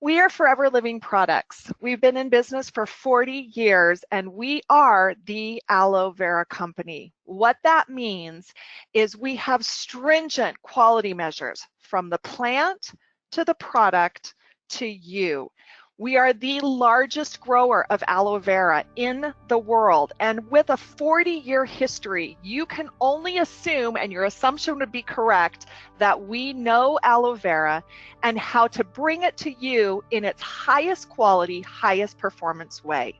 We are Forever Living Products. We've been in business for 40 years and we are the Aloe Vera company. What that means is we have stringent quality measures from the plant to the product to you. We are the largest grower of aloe vera in the world, and with a 40-year history, you can only assume, and your assumption would be correct, that we know aloe vera and how to bring it to you in its highest quality, highest performance way.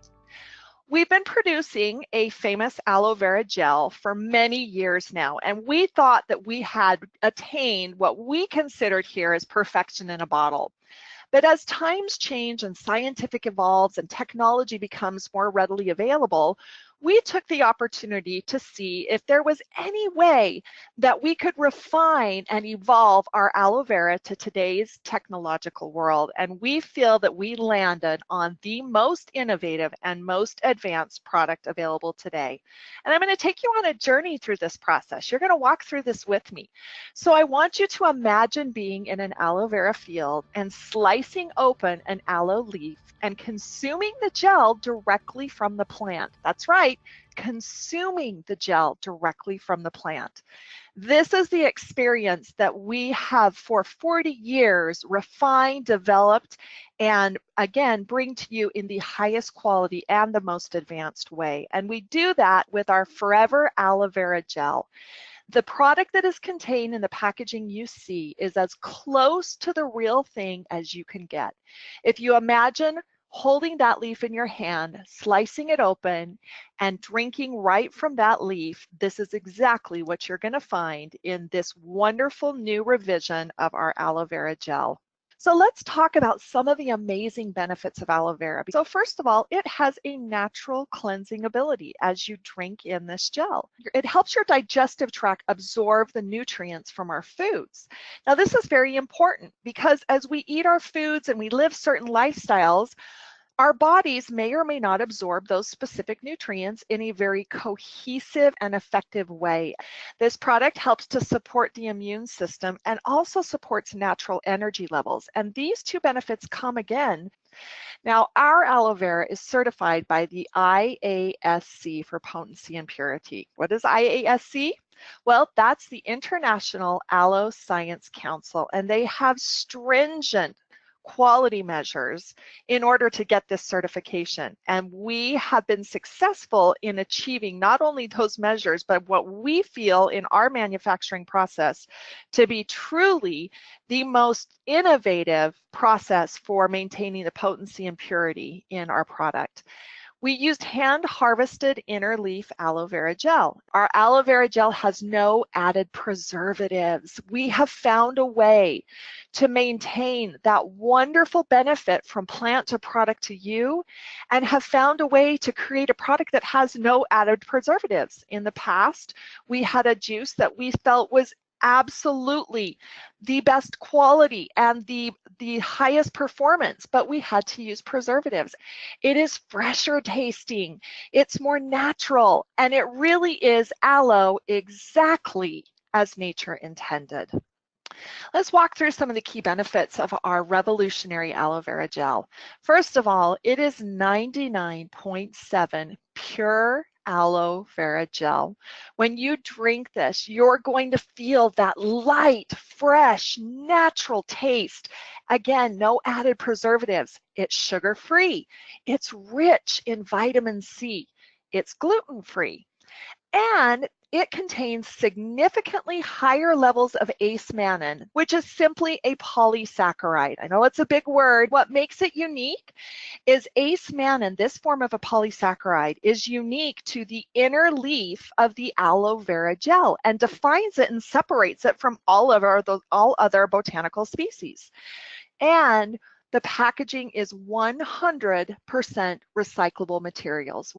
We've been producing a famous aloe vera gel for many years now, and we thought that we had attained what we considered here as perfection in a bottle. But as times change and scientific evolves and technology becomes more readily available, we took the opportunity to see if there was any way that we could refine and evolve our aloe vera to today's technological world. And we feel that we landed on the most innovative and most advanced product available today. And I'm going to take you on a journey through this process. You're going to walk through this with me. So I want you to imagine being in an aloe vera field and slicing open an aloe leaf and consuming the gel directly from the plant. That's right, consuming the gel directly from the plant. This is the experience that we have for 40 years refined, developed, and again, bring to you in the highest quality and the most advanced way. And we do that with our Forever Aloe Vera Gel. The product that is contained in the packaging you see is as close to the real thing as you can get. If you imagine holding that leaf in your hand, slicing it open, and drinking right from that leaf, this is exactly what you're going to find in this wonderful new revision of our aloe vera gel. So let's talk about some of the amazing benefits of aloe vera. So first of all, it has a natural cleansing ability as you drink in this gel. It helps your digestive tract absorb the nutrients from our foods. Now this is very important because as we eat our foods and we live certain lifestyles, our bodies may or may not absorb those specific nutrients in a very cohesive and effective way. This product helps to support the immune system and also supports natural energy levels. And these two benefits come again. Now, our aloe vera is certified by the IASC for potency and purity. What is IASC? Well, that's the International Aloe Science Council, and they have stringent quality measures in order to get this certification. And we have been successful in achieving not only those measures, but what we feel in our manufacturing process to be truly the most innovative process for maintaining the potency and purity in our product. We used hand-harvested inner leaf aloe vera gel. Our aloe vera gel has no added preservatives. We have found a way to maintain that wonderful benefit from plant to product to you and have found a way to create a product that has no added preservatives. In the past, we had a juice that we felt was absolutely the best quality and the highest performance, but we had to use preservatives. It is fresher tasting, it's more natural, and it really is aloe exactly as nature intended. Let's walk through some of the key benefits of our revolutionary aloe vera gel. First of all, it is 99.7 pure aloe vera gel. When you drink this, you're going to feel that light, fresh, natural taste. Again, no added preservatives. It's sugar-free. It's rich in vitamin C. It's gluten-free. And it contains significantly higher levels of ace-mannan, which is simply a polysaccharide. I know it's a big word. What makes it unique is ace-mannan, this form of a polysaccharide, is unique to the inner leaf of the aloe vera gel and defines it and separates it from all other botanical species. And the packaging is 100% recyclable materials.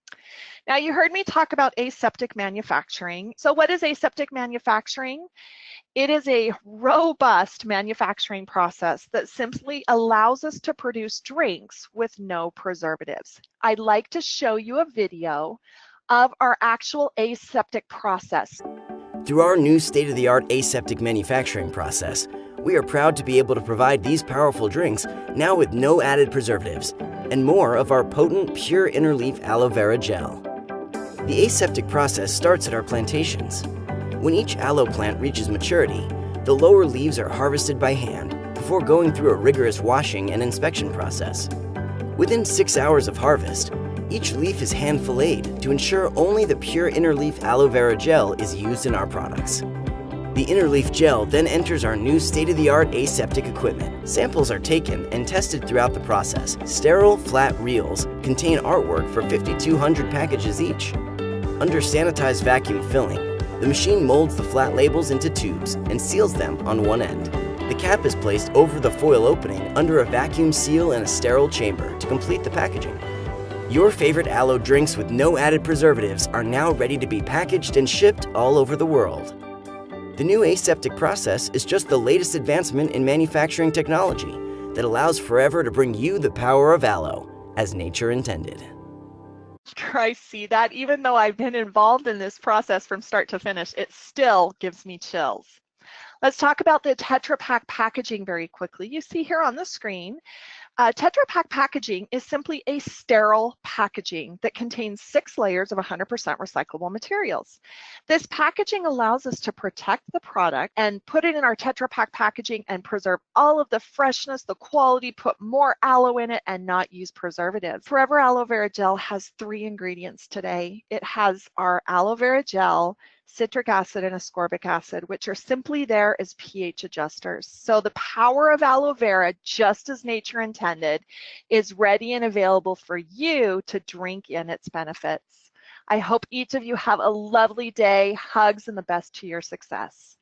Now, you heard me talk about aseptic manufacturing. So what is aseptic manufacturing? It is a robust manufacturing process that simply allows us to produce drinks with no preservatives. I'd like to show you a video of our actual aseptic process. Through our new state-of-the-art aseptic manufacturing process, We are proud to be able to provide these powerful drinks now with no added preservatives and more of our potent, pure inner leaf aloe vera gel. The aseptic process starts at our plantations. When each aloe plant reaches maturity, the lower leaves are harvested by hand before going through a rigorous washing and inspection process. Within 6 hours of harvest, each leaf is hand-filleted to ensure only the pure inner leaf aloe vera gel is used in our products. The inner leaf gel then enters our new state-of-the-art aseptic equipment. Samples are taken and tested throughout the process. Sterile, flat reels contain artwork for 5,200 packages each. Under sanitized vacuum filling, the machine molds the flat labels into tubes and seals them on one end. The cap is placed over the foil opening under a vacuum seal in a sterile chamber to complete the packaging. Your favorite aloe drinks with no added preservatives are now ready to be packaged and shipped all over the world. The new aseptic process is just the latest advancement in manufacturing technology that allows forever to bring you the power of aloe, as nature intended. I see that. Even though I've been involved in this process from start to finish, it still gives me chills. Let's talk about the Tetra Pak packaging very quickly. You see here on the screen, Tetra Pak packaging is simply a sterile packaging that contains 6 layers of 100% recyclable materials. This packaging allows us to protect the product and put it in our Tetra Pak packaging and preserve all of the freshness, the quality, put more aloe in it, and not use preservatives. Forever Aloe Vera Gel has 3 ingredients today. It has our aloe vera gel, citric acid, and ascorbic acid, which are simply there as pH adjusters. So the power of aloe vera, just as nature intended, is ready and available for you to drink in its benefits. I hope each of you have a lovely day. Hugs and the best to your success.